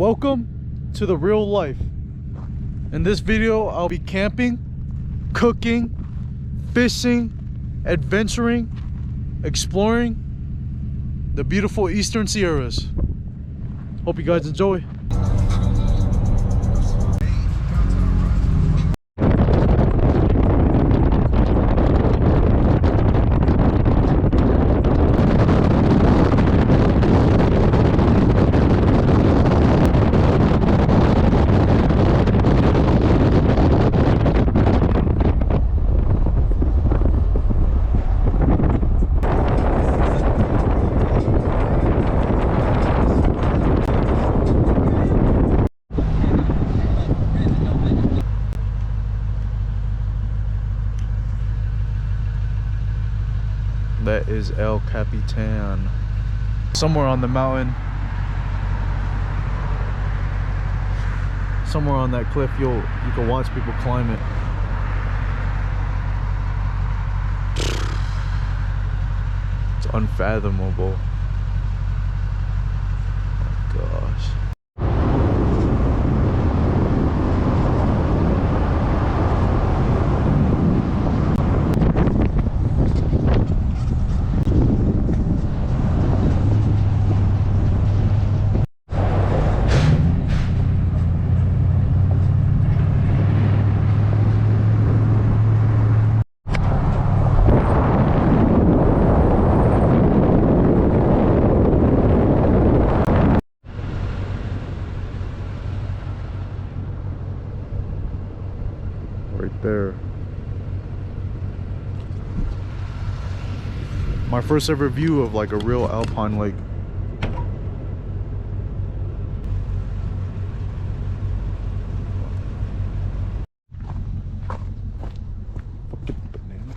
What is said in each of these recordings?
Welcome to the real life. In this video, I'll be camping, cooking, fishing, adventuring, exploring the beautiful Eastern Sierras. Hope you guys enjoy. That is El Capitan. Somewhere on the mountain, somewhere on that cliff, you can watch people climb it. It's unfathomable. Oh my gosh. Right there. My first ever view of like a real alpine lake. Fucking banana.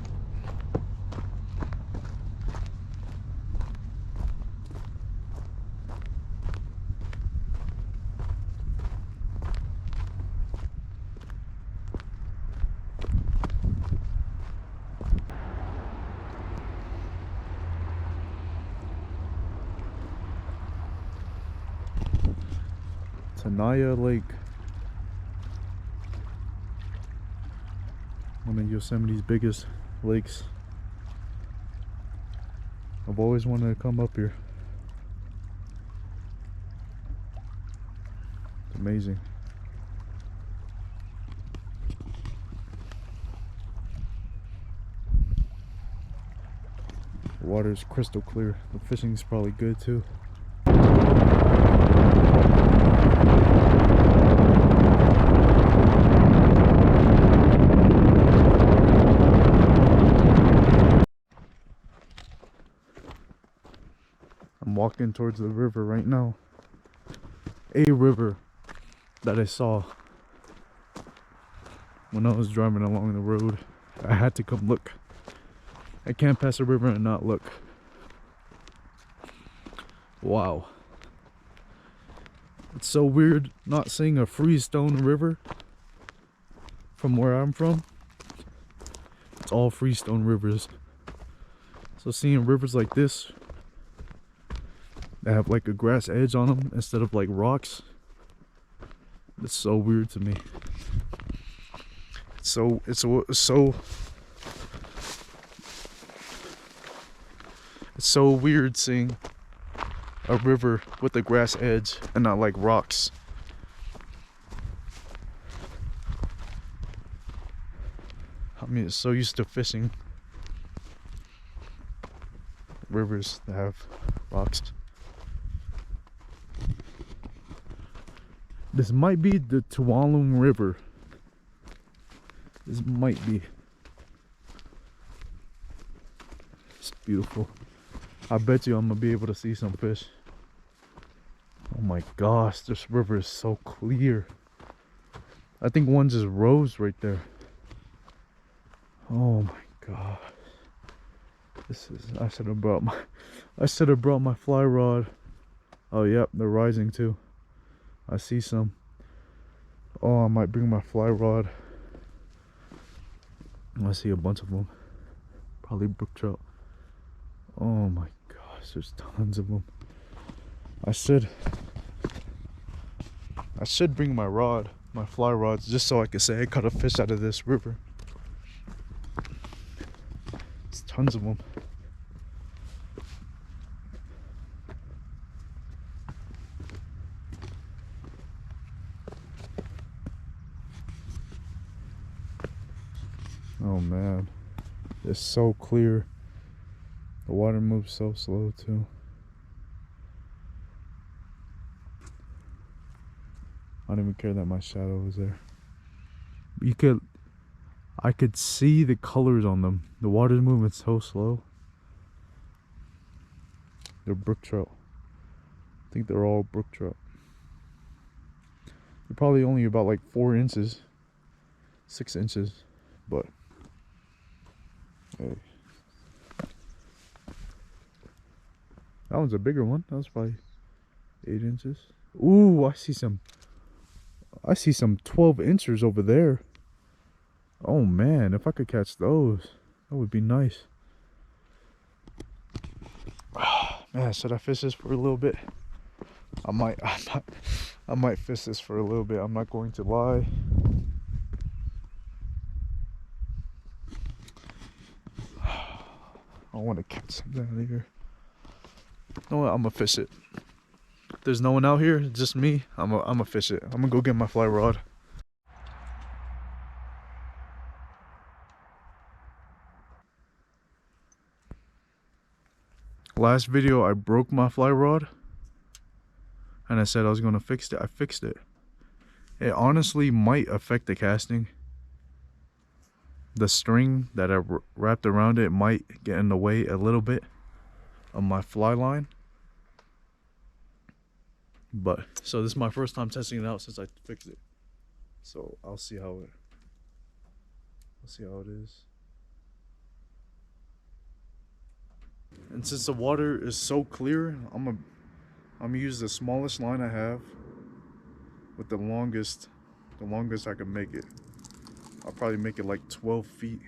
Tenaya Lake, one of Yosemite's biggest lakes. I've always wanted to come up here. It's amazing. The water is crystal clear. The fishing is probably good too. I'm walking towards the river right now. A river that I saw when I was driving along the road. I had to come look. I can't pass a river and not look. Wow. It's so weird not seeing a freestone river from where I'm from. It's all freestone rivers. So seeing rivers like this that have like a grass edge on them instead of like rocks, it's so weird to me. It's so weird seeing a river with a grass edge and not like rocks. I mean, it's so used to fishing rivers that have rocks. This might be the Tuolumne River. This might be. It's beautiful. I bet you I'm gonna be able to see some fish. Oh my gosh, this river is so clear. I think one just rose right there. Oh my god. This is, I should have brought my fly rod. Oh yep, they're rising too. I see some. Oh, I might bring my fly rod. I see a bunch of them. Probably brook trout. Oh my gosh, there's tons of them. I said I should bring my rod, my fly rods, just so I can say I caught a fish out of this river. There's tons of them. Oh man, it's so clear. The water moves so slow too. I don't even care that my shadow was there. I could see the colors on them. The water's moving so slow. They're brook trout. I think they're all brook trout. They're probably only about like 4 inches, 6 inches, but hey. That one's a bigger one. That was probably 8 inches. Ooh, I see some 12 inchers over there. Oh man, if I could catch those, that would be nice. Man, should I fish this for a little bit? I might fish this for a little bit. I'm not going to lie. I want to catch something out of here. You know what? I'm gonna fish it. If there's no one out here, just me. I'm gonna fish it. I'm gonna go get my fly rod. Last video I broke my fly rod and I said I was gonna fix it. I fixed it. It honestly might affect the casting. The string that I wrapped around it might get in the way a little bit of my fly line. But so this is my first time testing it out since I fixed it. So I'll see how it is. And since the water is so clear, I'm gonna use the smallest line I have with the longest I can make it. I'll probably make it like 12 feet.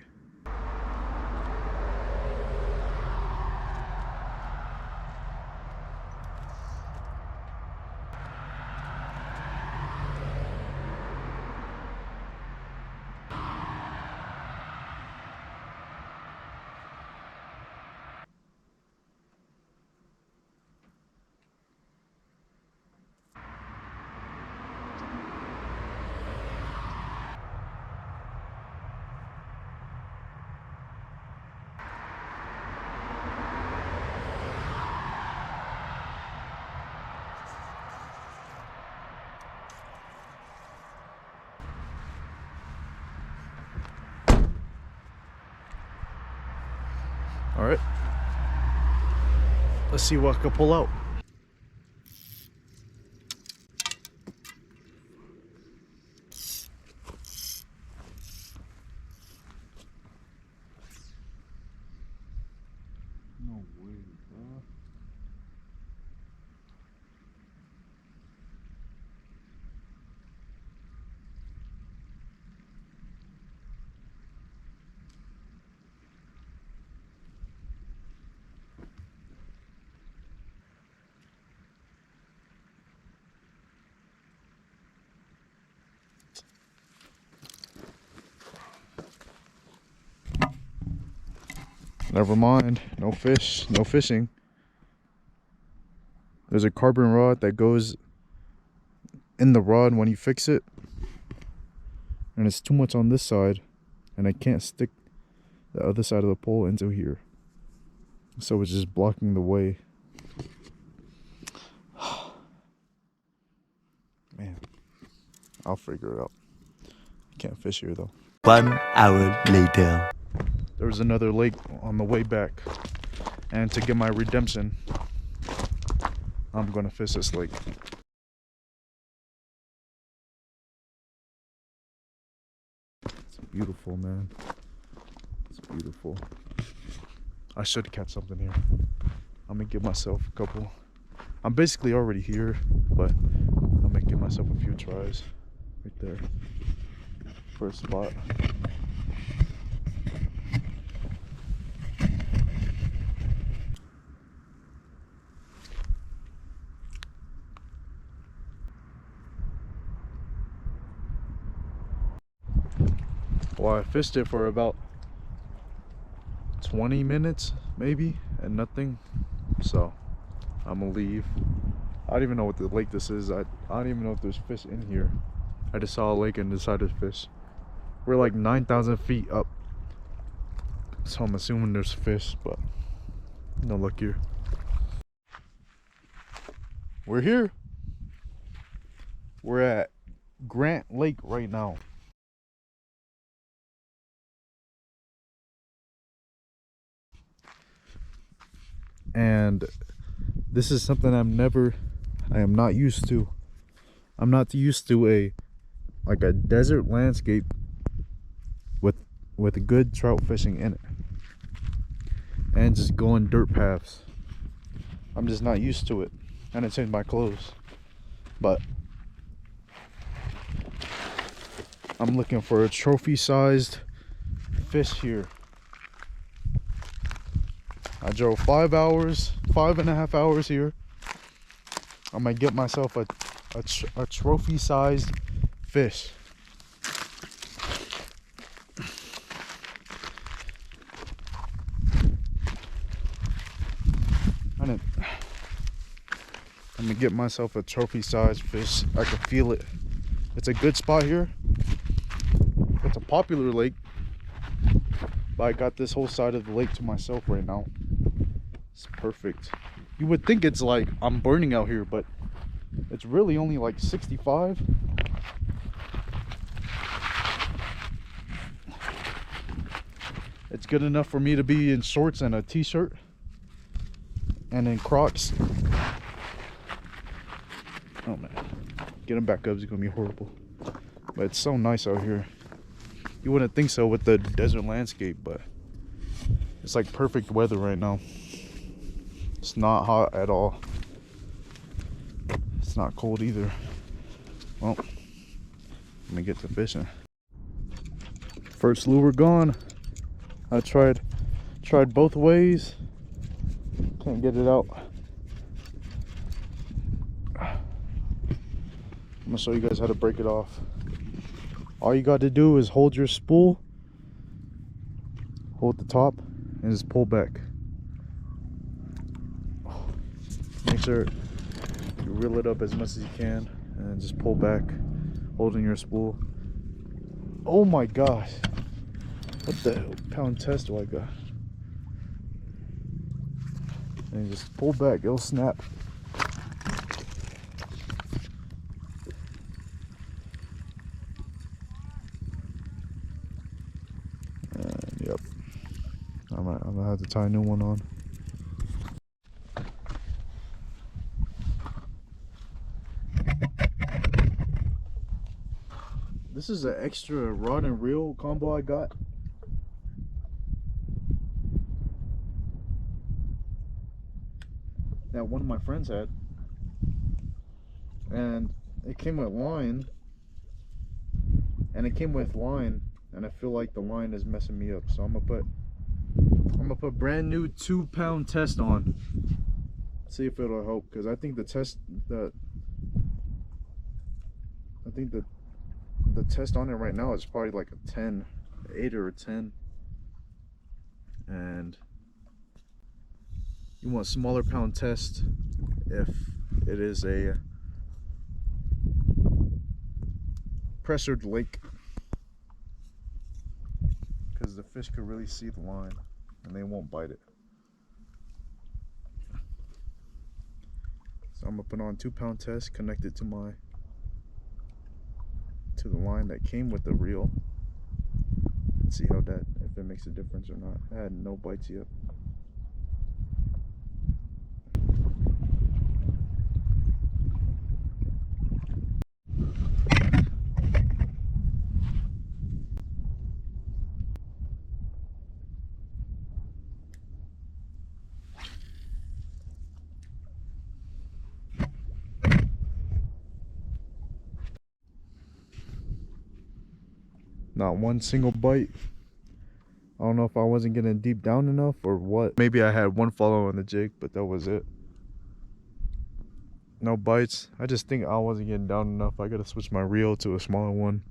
All right, let's see what I can pull out. No way, bro. Never mind, no fish, no fishing. There's a carbon rod that goes in the rod when you fix it, and it's too much on this side, and I can't stick the other side of the pole into here, so it's just blocking the way. Man, I'll figure it out. Can't fish here though. 1 hour later. There was another lake on the way back, and to get my redemption, I'm gonna fish this lake. It's beautiful, man. It's beautiful. I should catch something here. I'm gonna give myself a couple. I'm basically already here, but I'm gonna give myself a few tries. Right there. First spot. Well, I fished it for about 20 minutes maybe and nothing, so I'm gonna leave. I don't even know what the lake this is. I don't even know if there's fish in here. I just saw a lake and decided to fish. We're like 9,000 feet up, so I'm assuming there's fish, but no luck here. We're here. We're at Grant Lake right now. And this is something I am not used to. I'm not used to a desert landscape with good trout fishing in it. And just going dirt paths. I'm just not used to it. And it's in my clothes. But I'm looking for a trophy-sized fish here. I drove 5.5 hours here. I might get myself a trophy-sized fish. I'm gonna get myself a trophy-sized fish. I can feel it. It's a good spot here. It's a popular lake, but I got this whole side of the lake to myself right now. It's perfect. You would think it's like I'm burning out here, but it's really only like 65. It's good enough for me to be in shorts and a t-shirt and in Crocs. Oh man, getting back up is gonna be horrible. But it's so nice out here. You wouldn't think so with the desert landscape, but it's like perfect weather right now. It's not hot at all. It's not cold either. Well, let me get to fishing. First lure gone. I tried both ways. Can't get it out. I'm gonna show you guys how to break it off. All you got to do is hold your spool, hold the top, and just pull back. Make sure you reel it up as much as you can, and then just pull back, holding your spool. Oh my gosh! What the pound test do I got? And just pull back; it'll snap. Yep. I'm gonna have to tie a new one on. This is an extra rod and reel combo I got. That one of my friends had. And it came with line. And I feel like the line is messing me up, so I'm gonna put brand new 2-pound test on. See if it'll help, because I think the test on it right now is probably like a 10, 8 or a 10. And you want a smaller pound test if it is a pressured lake, because the fish could really see the line and they won't bite it. So I'm gonna put on 2-pound test, connect it to the line that came with the reel, and see how if it makes a difference or not. I had no bites yet. Not one single bite. I don't know if I wasn't getting deep down enough or what. Maybe I had one follow on the jig, but that was it. No bites. I just think I wasn't getting down enough. I gotta switch my reel to a smaller one,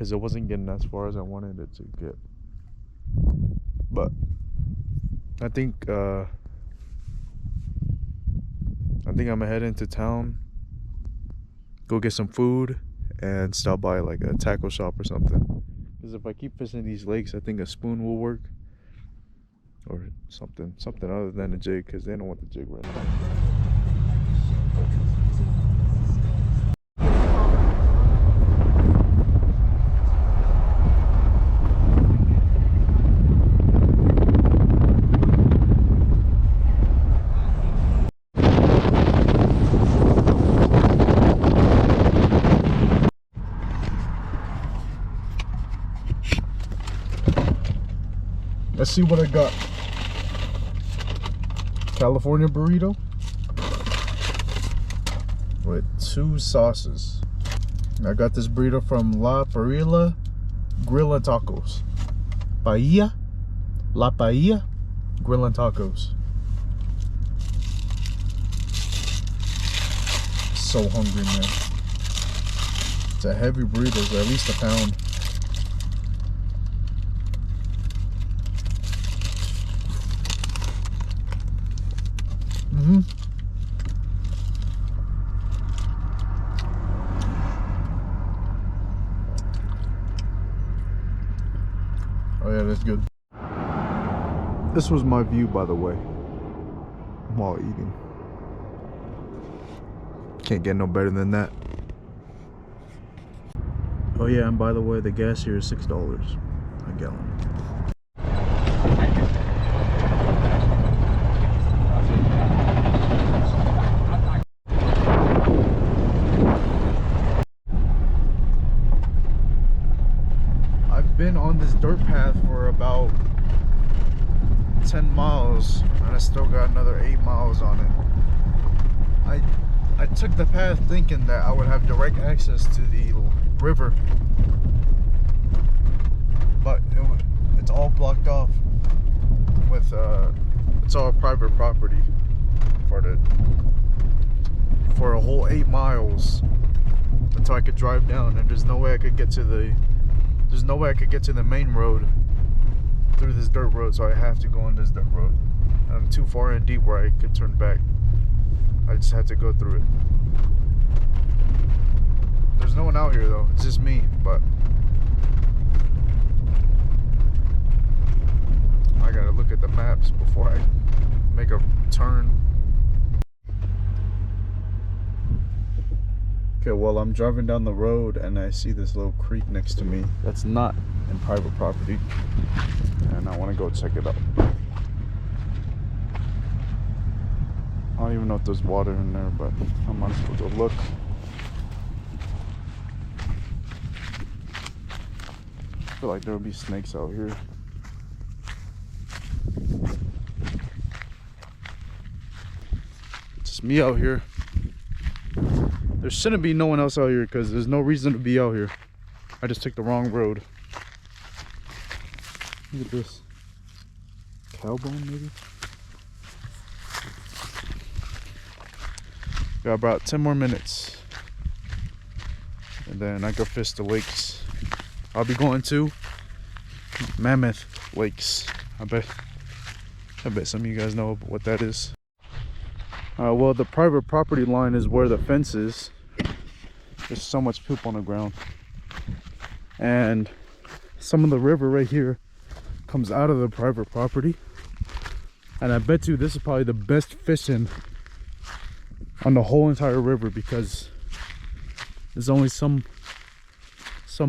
because it wasn't getting as far as I wanted it to get. But I think I'm gonna head into town, go get some food, and stop by like a tackle shop or something. Because if I keep fishing these lakes, I think a spoon will work, or something other than a jig, because they don't want the jig right now. Let's see what I got. California burrito with 2 sauces. I got this burrito from Parrilla Grill and Tacos. La Paella Grill and Tacos. So hungry, man. It's a heavy burrito, so at least a pound. Oh yeah, that's good. This was my view, by the way, while eating. Can't get no better than that. Oh yeah, and by the way, the gas here is $6 a gallon. Been on this dirt path for about 10 miles and I still got another 8 miles on it. I took the path thinking that I would have direct access to the river, but it's all blocked off with it's all private property for a whole 8 miles until I could drive down, and there's no way I could get to the main road through this dirt road, so I have to go on this dirt road. I'm too far in deep where I could turn back. I just had to go through it. There's no one out here though, it's just me, but I gotta look at the maps before I make a turn. Okay, well, I'm driving down the road and I see this little creek next to me that's not in private property, and I want to go check it out. I don't even know if there's water in there, but I might as well go look. I feel like there would be snakes out here. It's just me out here. There shouldn't be no one else out here because there's no reason to be out here. I just took the wrong road. Look at this. Cowbone, maybe? Got about 10 more minutes. And then I go fish the lakes. I'll be going to Mammoth Lakes. I bet some of you guys know what that is. Well, the private property line is where the fence is. There's so much poop on the ground, and some of the river right here comes out of the private property, and I bet you this is probably the best fishing on the whole entire river, because there's only some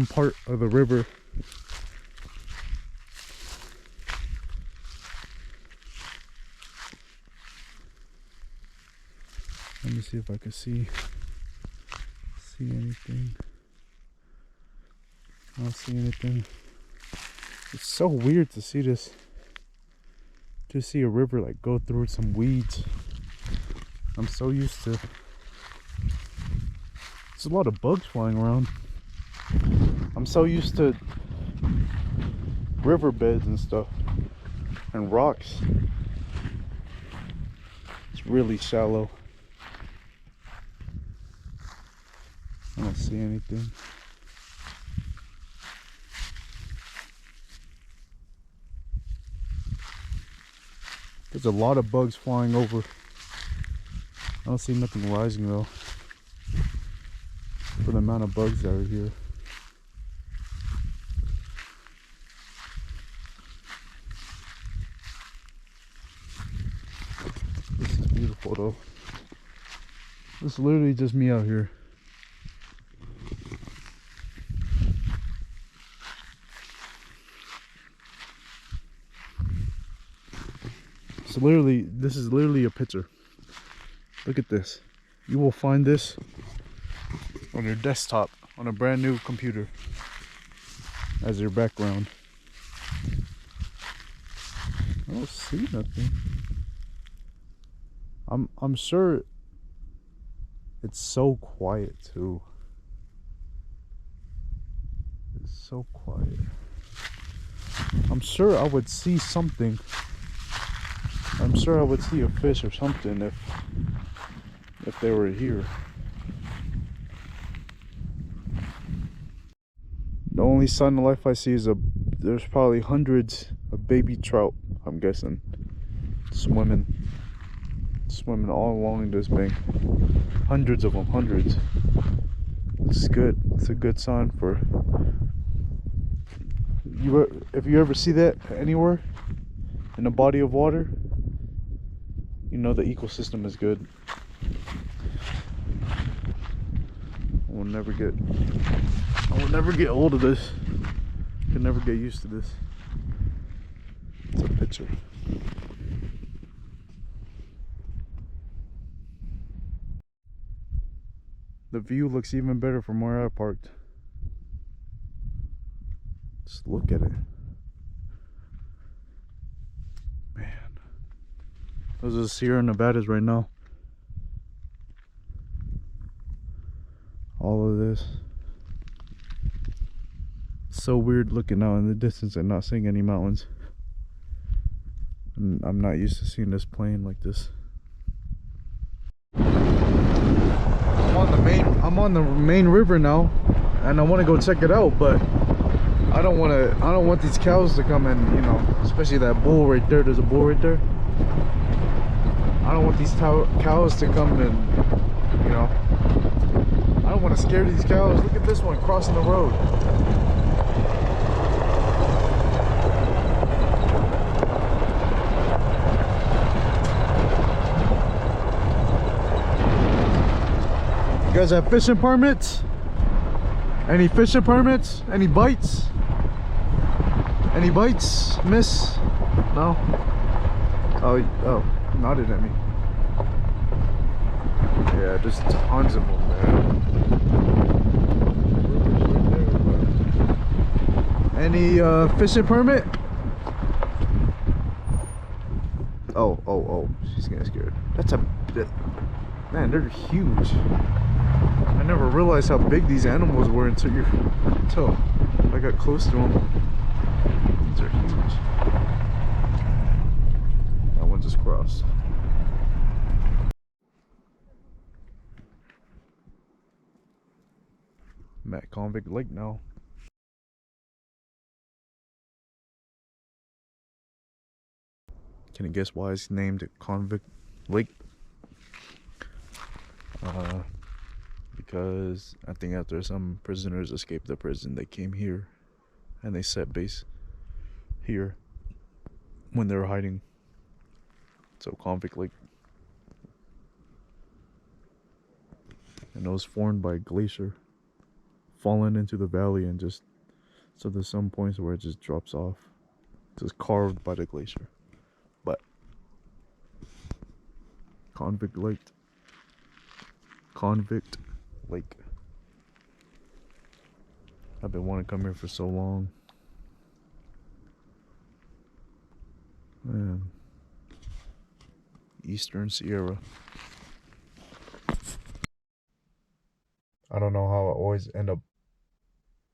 part of the river let me see if I can see anything. I don't see anything. It's so weird to see this, to see a river like go through some weeds. I'm so used to, there's a lot of bugs flying around. I'm so used to riverbeds and stuff and rocks. It's really shallow. I don't see anything. There's a lot of bugs flying over. I don't see nothing rising though, for the amount of bugs that are here. This is beautiful though. This is literally just me out here. So literally, this is literally a picture. Look at this. You will find this on your desktop on a brand new computer as your background. I don't see nothing. I'm sure it's so quiet too. It's so quiet. I'm sure I would see something. I'm sure I would see a fish or something if they were here. The only sign of life I see is there's probably hundreds of baby trout, I'm guessing, swimming all along this bank. Hundreds of them, hundreds. It's good. It's a good sign for you. If you ever see that anywhere in a body of water, you know the ecosystem is good. I will never get old of this. I can never get used to this. It's a picture. The view looks even better from where I parked. Just look at it. Man. Those are Sierra Nevadas right now. All of this. So weird looking out in the distance and not seeing any mountains. And I'm not used to seeing this plane like this. I'm on the main river now, and I want to go check it out, but I don't want these cows to come in, you know, especially that bull right there. There's a bull right there. I don't want these cows to come in, you know. I don't want to scare these cows. Look at this one crossing the road. You guys have fishing permits? Any fishing permits? Any bites? Any bites, miss? No? Oh, nodded at me. Yeah, there's tons of them, man. Any fishing permit? Oh, she's getting scared. Man, they're huge. I never realized how big these animals were until I got close to them. These are huge. That one just crossed. I'm at Convict Lake now. Can you guess why it's named Convict Lake? Because I think after some prisoners escaped the prison, they came here and they set base here when they were hiding. So Convict Lake. And it was formed by a glacier falling into the valley, and just so there's some points where it just drops off. It's just carved by the glacier. But Convict Lake. Convict Lake. I've been wanting to come here for so long. Man. Eastern Sierra. I don't know how I always end up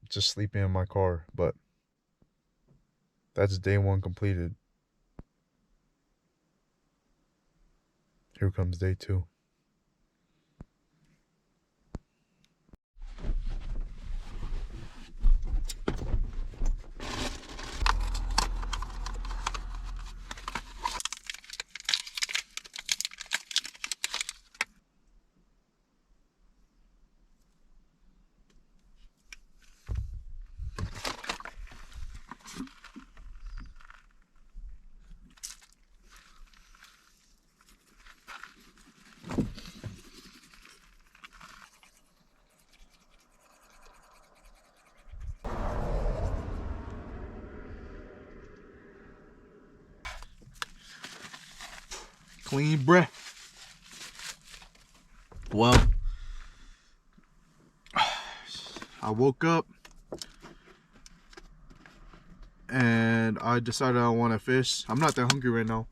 just sleeping in my car, but that's day one completed. Here comes day two. Clean breath. Well, I woke up and I decided I want to fish. I'm not that hungry right now.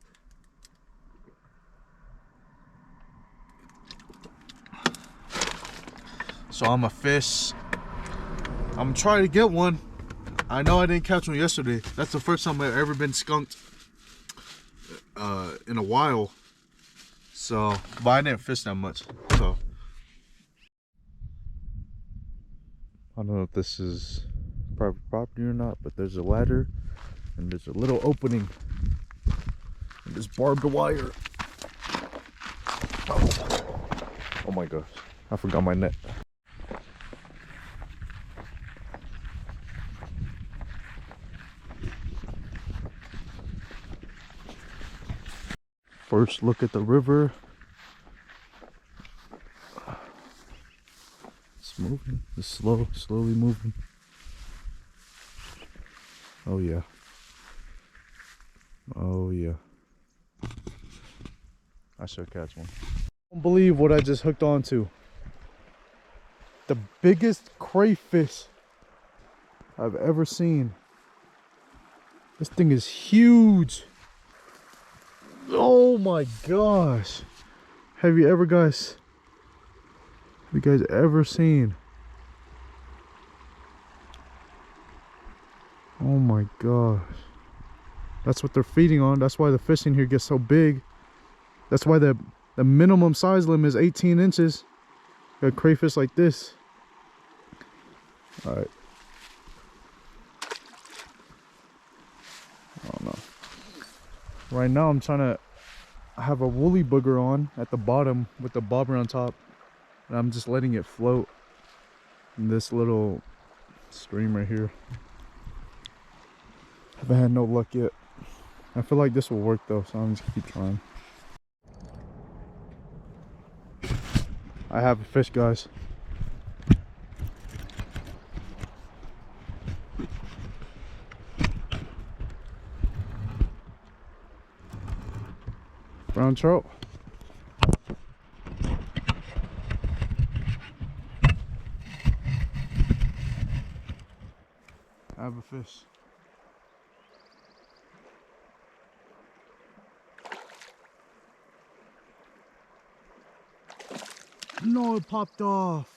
So I'm a fish. I'm trying to get one. I know I didn't catch one yesterday. That's the first time I've ever been skunked in a while. So, but I didn't fish that much. So I don't know if this is private property or not, but there's a ladder and there's a little opening and there's barbed wire. Oh my gosh, I forgot my net. First look at the river. It's moving. It's slowly moving. Oh yeah. Oh yeah. I should catch one. I don't believe what I just hooked onto. The biggest crayfish I've ever seen. This thing is huge. Oh my gosh. Have you guys ever seen? Oh my gosh. That's what they're feeding on. That's why the fish in here gets so big. That's why the minimum size limit is 18 inches. Got crayfish like this. Alright. I don't know. Right now I'm trying to have a woolly booger on at the bottom with the bobber on top, and I'm just letting it float in this little stream right here. Haven't had no luck yet. I feel like this will work though, so I'm just gonna keep trying. I have a fish, guys. Brown trout. I have a fish. No, it popped off.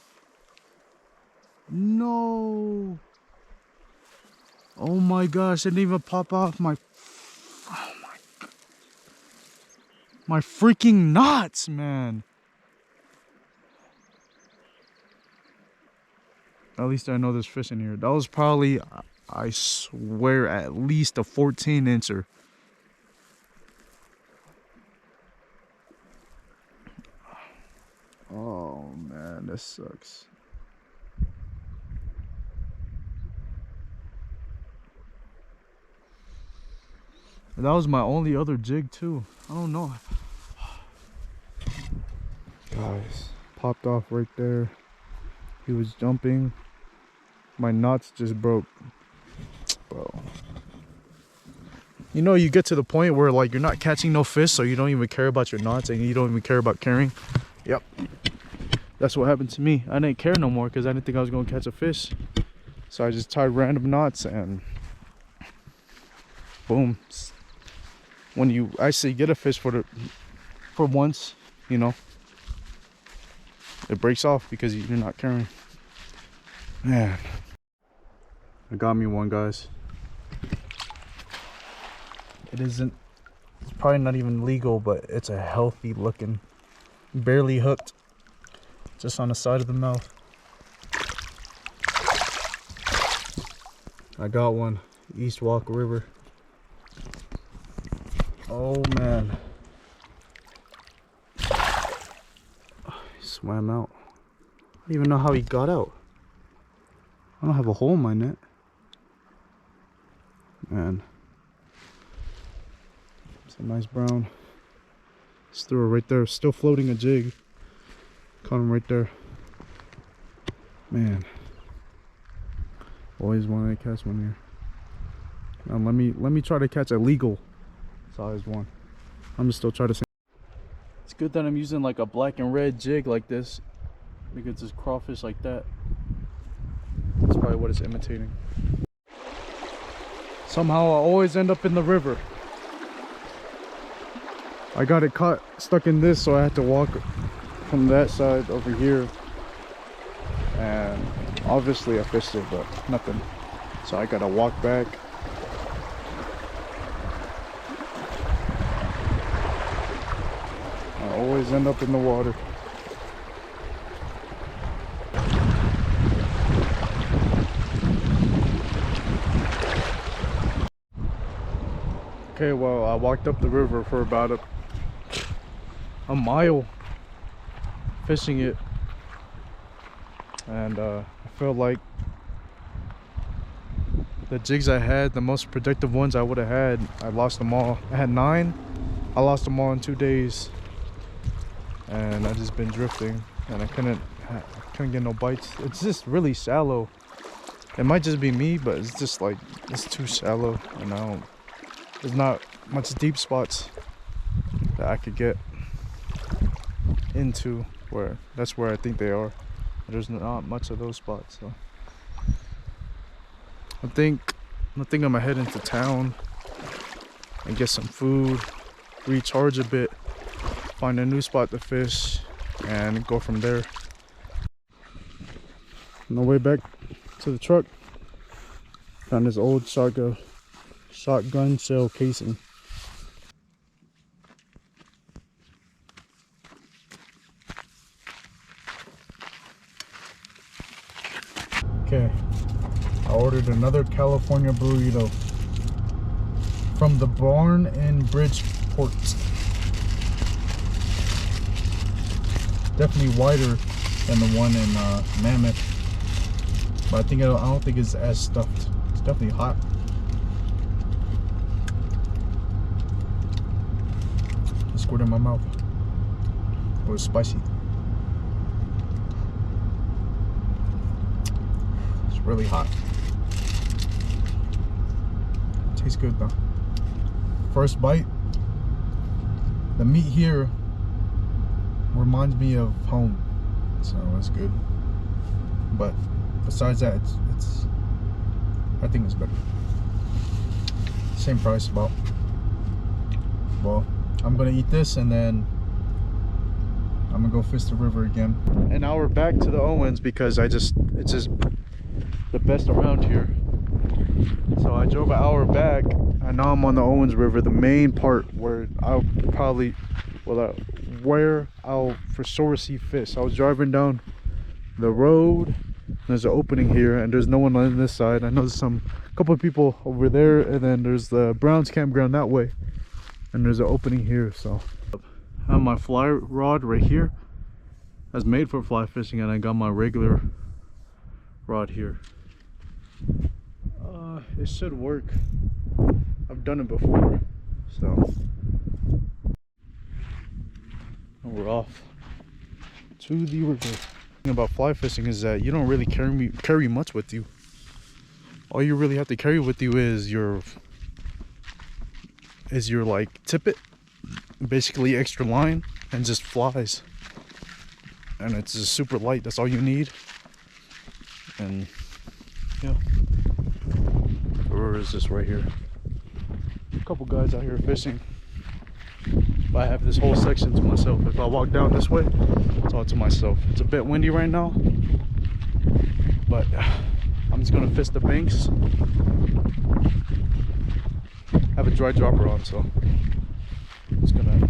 No. Oh my gosh, it didn't even pop off my freaking knots, man. At least I know there's fish in here. That was probably, I swear, at least a 14-incher. Oh man, this sucks. That was my only other jig too. I don't know. Guys, popped off right there. He was jumping. My knots just broke. Bro. You know, you get to the point where like you're not catching no fish, so you don't even care about your knots and you don't even care about carrying. Yep. That's what happened to me. I didn't care no more because I didn't think I was going to catch a fish. So I just tied random knots and boom. When you actually get a fish for once, you know, it breaks off because you're not carrying. Man, I got me one, guys. It's probably not even legal, but it's a healthy looking, barely hooked, just on the side of the mouth. I got one, East Walk River. Oh man, he swam out. I don't even know how he got out. I don't have a hole in my net. Man, it's a nice brown. Just threw it right there, still floating a jig. Caught him right there. Man, always wanted to catch one here. Now let me try to catch a legal size one. I'm just still trying to see. It's good that I'm using like a black and red jig like this, because it's crawfish like that. That's probably what it's imitating. Somehow I always end up in the river. I got it caught stuck in this, so I had to walk from that side over here. And obviously I fished it, but nothing. So I gotta walk back. I always end up in the water. Okay, well, I walked up the river for about a mile fishing it, and I felt like the jigs I had, the most productive ones I would have had, I lost them all. I had 9, I lost them all in 2 days, and I just been drifting, and I couldn't get no bites. It's just really shallow. It might just be me, but it's just like, it's too shallow, and there's not much deep spots that I could get into, where that's where I think they are. There's not much of those spots, so I think I'm gonna head into town and get some food, recharge a bit, find a new spot to fish, and go from there. On the way back to the truck, found this old shotgun shell casing. Okay, I ordered another California burrito from the barn in Bridgeport. Definitely wider than the one in Mammoth, but I don't think it's as stuffed. It's definitely hot. I squirted in my mouth. It was spicy. Really hot. Tastes good though. First bite, the meat here reminds me of home, so it's good. But besides that, it's I think it's better. Same price about. Well, I'm gonna eat this and then I'm gonna go fish the river again. And now we're back to the Owens because it's just the best around here. So I drove an hour back and now I'm on the Owens River, the main part where I'll for sure see fish. I was driving down the road, there's an opening here and there's no one on this side. I know there's a couple of people over there, and then there's the Browns campground that way, and there's an opening here. So I have my fly rod right here that's made for fly fishing, and I got my regular rod here. It should work. I've done it before, so we're off to the river. The thing about fly fishing is that you don't really carry much with you. All you really have to carry with you is your like tippet, basically extra line, and just flies, and it's just super light. That's all you need. And yeah, the river is just right here. A couple guys out here fishing, but I have this whole section to myself. If I walk down this way, it's all to myself. It's a bit windy right now, but I'm just gonna fish the banks. I have a dry dropper on, so I'm just gonna.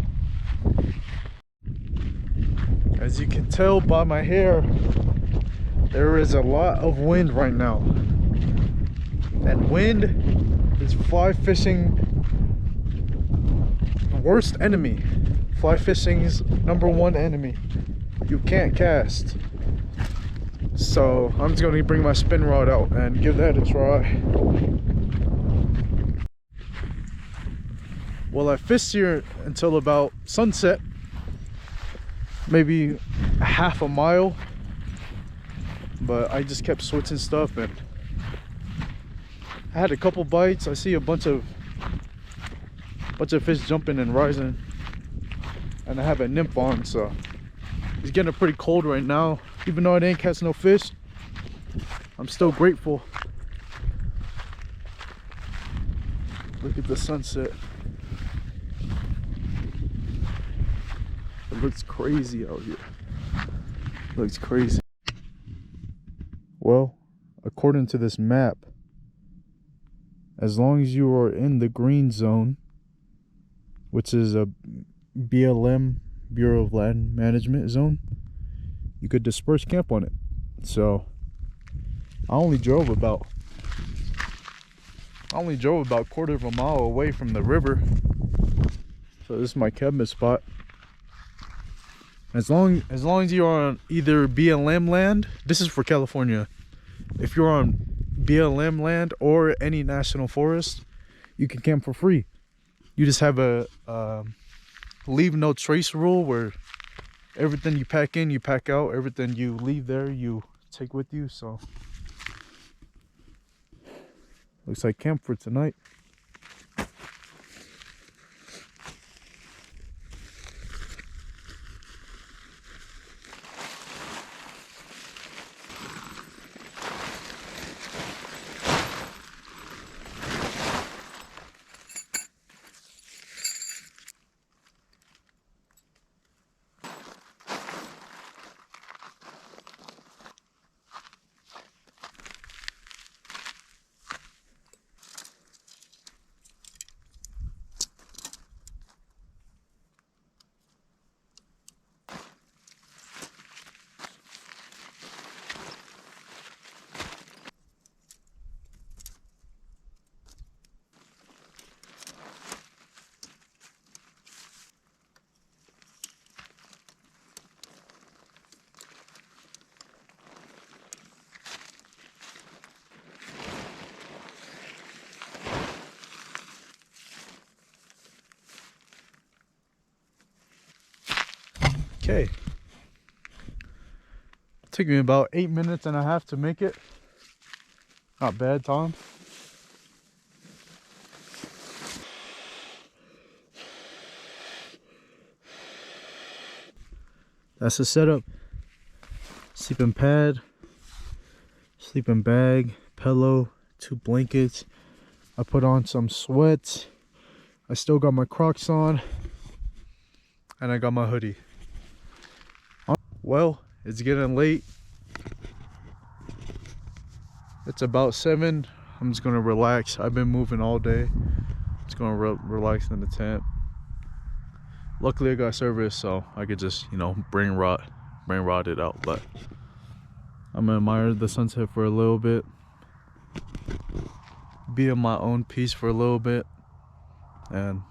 As you can tell by my hair, there is a lot of wind right now, and wind is fly fishing worst enemy. Fly fishing's #1 enemy. You can't cast. So I'm just gonna bring my spin rod out and give that a try. Well, I fished here until about sunset, maybe half a mile, but I just kept switching stuff, and I had a couple bites. I see a bunch of fish jumping and rising, and I have a nymph on, so it's getting pretty cold right now. Even though I didn't catch no fish, I'm still grateful. Look at the sunset. It looks crazy out here. It looks crazy. Well, according to this map, as long as you are in the green zone, which is a BLM, Bureau of Land Management zone, you could disperse camp on it. So I only drove about a quarter of a mile away from the river. So this is my cabin spot. As long as you're on either BLM land, this is for California. If you're on BLM land or any national forest, you can camp for free. You just have a leave no trace rule where everything you pack in, you pack out. Everything you leave there, you take with you. So looks like camp for tonight. Okay, took me about 8 minutes and a half to make it. Not bad, Tom. That's the setup. Sleeping pad, sleeping bag, pillow, 2 blankets. I put on some sweats. I still got my Crocs on, and I got my hoodie. Well, it's getting late. It's about 7. I'm just gonna relax. I've been moving all day. Just gonna relax in the tent. Luckily I got service, so I could just, you know, brain rot it out. But I'm gonna admire the sunset for a little bit, be in my own peace for a little bit, and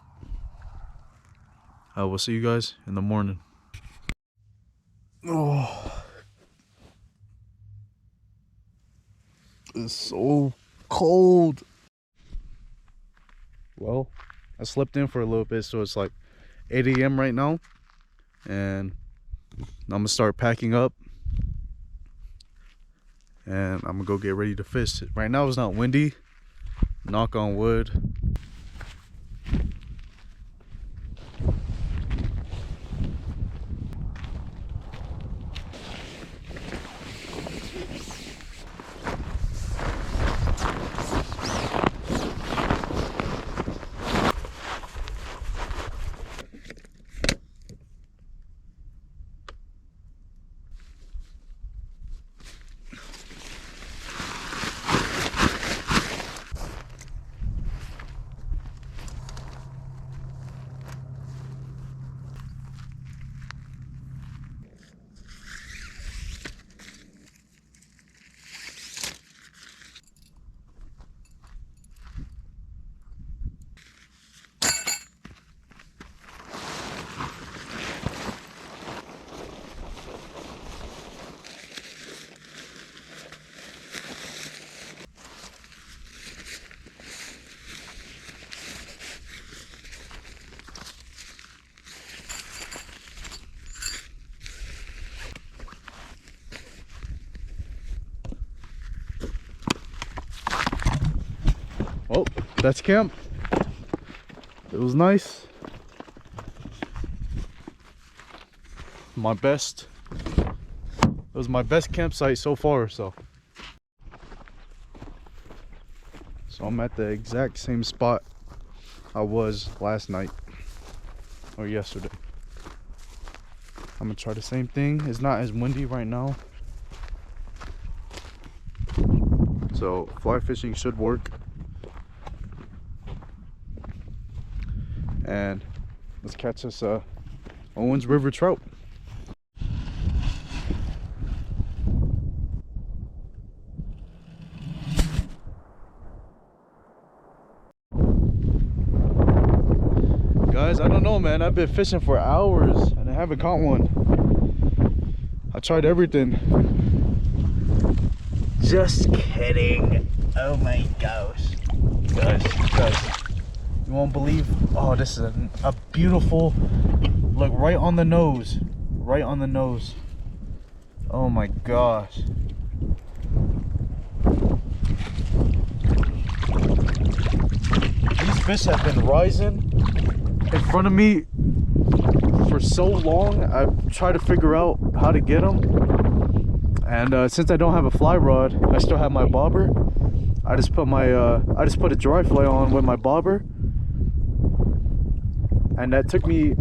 I will see you guys in the morning. Oh, it's so cold. Well, I slept in for a little bit, so it's like 8 a.m. right now, and I'm gonna start packing up, and I'm gonna go get ready to fish. Right now it's not windy, knock on wood. Well, that's camp. It was nice. my best. It was my best campsite so far. So I'm at the exact same spot I was last night or yesterday. I'm gonna try the same thing. It's not as windy right now, so fly fishing should work. And let's catch us a Owens River trout. Guys, I don't know, man. I've been fishing for hours and I haven't caught one. I tried everything. Just kidding. Oh my gosh. Guys, you won't believe. Oh, this is a beautiful look, right on the nose. Right on the nose. Oh my gosh. These fish have been rising in front of me for so long. I've tried to figure out how to get them, and since I don't have a fly rod, I still have my bobber. I just put a dry fly on with my bobber, and that took me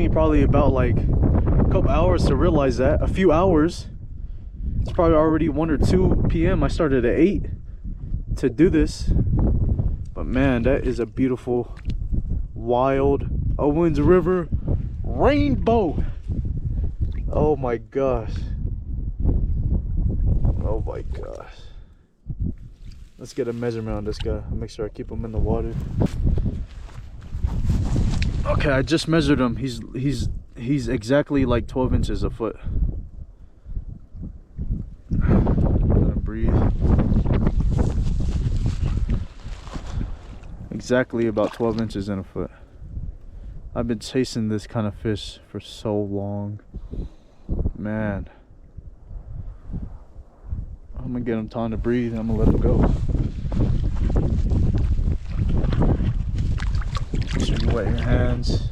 probably about like a couple hours to realize that. A few hours. It's probably already 1 or 2 p.m. I started at 8 to do this, but man, that is a beautiful wild Owens River rainbow. Oh my gosh. Oh my gosh. Let's get a measurement on this guy. I'll make sure I keep him in the water. Okay, I just measured him. He's exactly like 12 inches a foot. I'm gonna breathe. Exactly about 12 inches in a foot. I've been chasing this kind of fish for so long, man. I'm gonna get him time to breathe and I'm gonna let him go. Make sure you wet your hands.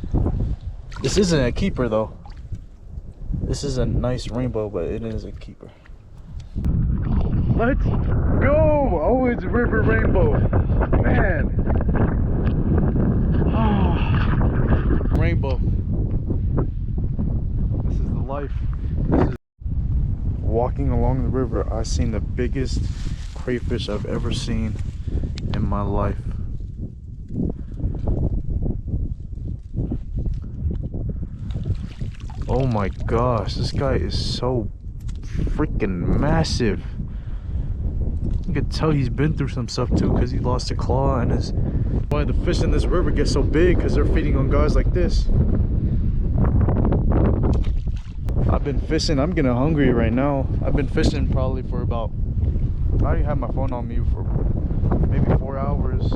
This isn't a keeper though. This is a nice rainbow, but it is a keeper. Let's go! Owens River rainbow, man. Rainbow. This is the life. Walking along the river, I seen the biggest crayfish I've ever seen in my life. Oh my gosh, this guy is so freaking massive. You can tell he's been through some stuff too, because he lost a claw and his. Why the fish in this river get so big, because they're feeding on guys like this. I've been fishing. I'm getting hungry right now. I've been fishing probably for about, I already had my phone on me for maybe 4 hours,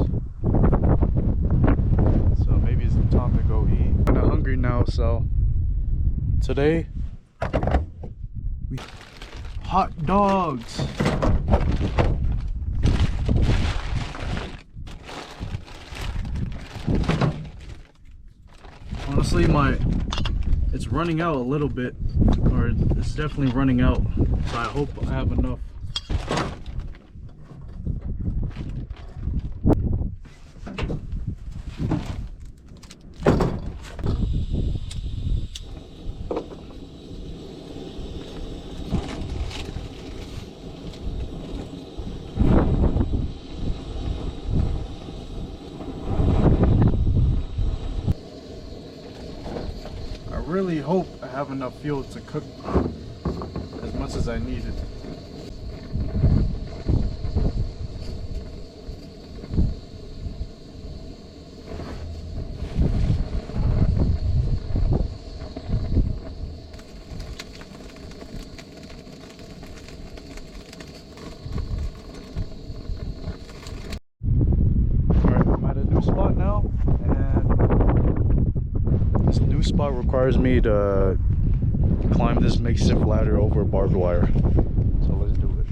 so maybe it's time to go eat. I'm kind of hungry now, so today we hot dogs. Honestly, it's running out a little bit, or it's definitely running out, so I hope I have enough. I really hope I have enough fuel to cook as much as I needed. Alright, I'm at a new spot now, and this new spot requires me to climb this makeshift ladder over barbed wire. So let's do it.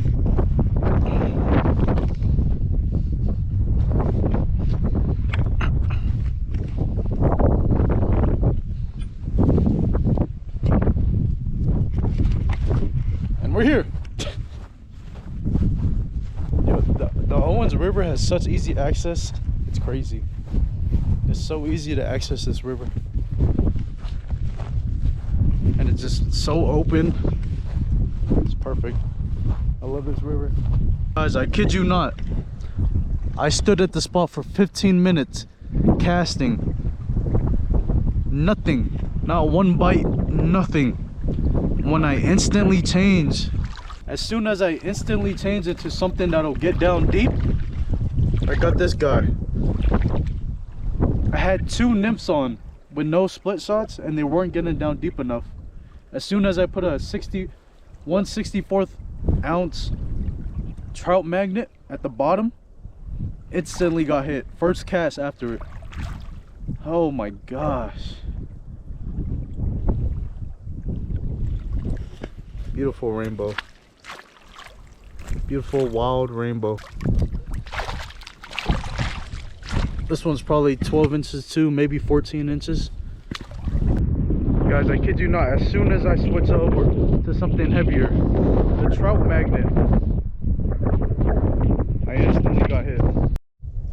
Owens River has such easy access. It's crazy. It's so easy to access this river. And it's just so open. It's perfect. I love this river. Guys, I kid you not. I stood at the spot for 15 minutes casting. Nothing. Not one bite. Nothing. When I instantly change. As soon as I instantly change into something that'll get down deep, I got this guy. I had 2 nymphs on with no split shots and they weren't getting down deep enough. As soon as I put a 1/64 ounce trout magnet at the bottom, instantly got hit. First cast after it. Oh my gosh. Beautiful rainbow. Beautiful wild rainbow. This one's probably 12 inches too, maybe 14 inches. Guys, I kid you not, as soon as I switch over to something heavier, the trout magnet, I instantly got hit.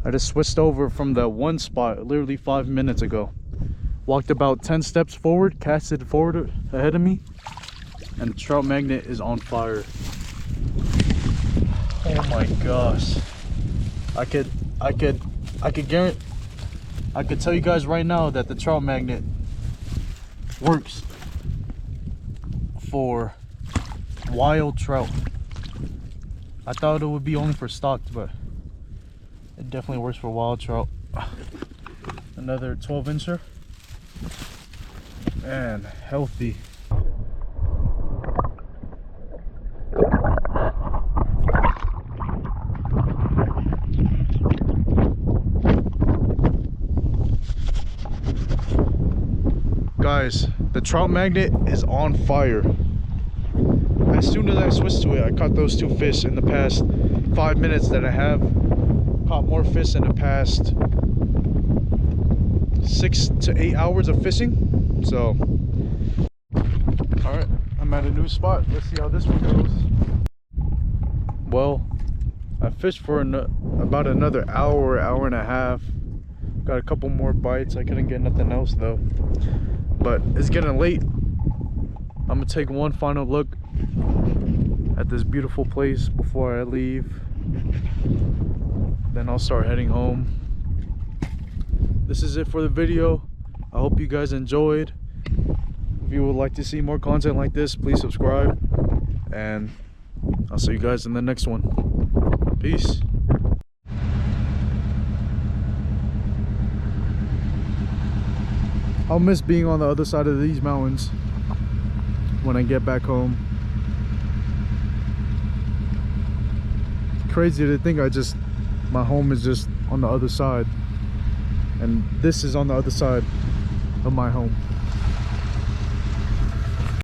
I just switched over from the one spot literally 5 minutes ago. Walked about 10 steps forward, casted forward ahead of me, and the trout magnet is on fire. Oh my gosh. I could guarantee, I could tell you guys right now that the trout magnet works for wild trout. I thought it would be only for stocked, but it definitely works for wild trout. Another 12 incher and healthy. Guys, the trout magnet is on fire. As soon as I switched to it, I caught those 2 fish in the past 5 minutes that I have. Caught more fish in the past 6 to 8 hours of fishing. So, alright, I'm at a new spot. Let's see how this one goes. Well, I fished for about another hour, hour and a half. Got a couple more bites. I couldn't get nothing else though. But it's getting late. I'm gonna take one final look at this beautiful place before I leave. Then I'll start heading home. This is it for the video. I hope you guys enjoyed. If you would like to see more content like this, please subscribe. And I'll see you guys in the next one. Peace. I'll miss being on the other side of these mountains when I get back home. It's crazy to think my home is just on the other side, and this is on the other side of my home.